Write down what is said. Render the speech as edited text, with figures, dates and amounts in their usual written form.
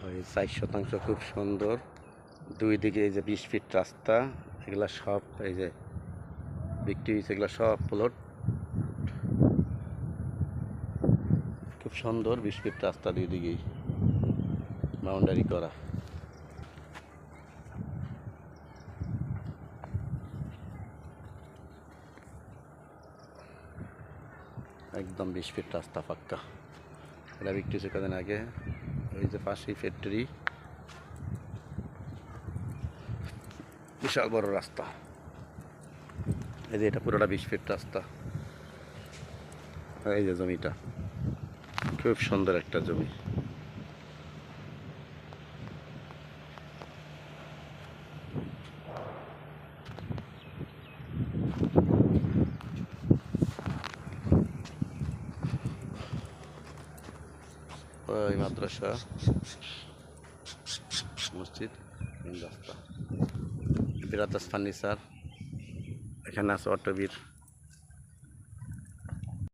ওই 4 শতাংশ খুব সুন্দর। দুই দিকে এই যে 20 ফিট রাস্তা, এগুলা সব এই যে বিক্রি হয়েছে, এগুলা সব প্লট। খুব সুন্দর 20 ফিট রাস্তা, দুই দিকেই বাউন্ডারি করা। একদম 20 ফিট রাস্তা পাক্কা। এটা বিক্রি হয়েছে কদিন আগে। ওই যে পাশেই ফ্যাক্টরি, বিশাল বড় রাস্তা। এই যে এটা পুরোটা 20 ফিট রাস্তা। এই যে জমিটা খুব সুন্দর একটা জমি। ওই মাদ্রাসা, মসজিদ, রাস্তা। বিরাতাস ফার্নিচার, এখানে আছে অটোবির।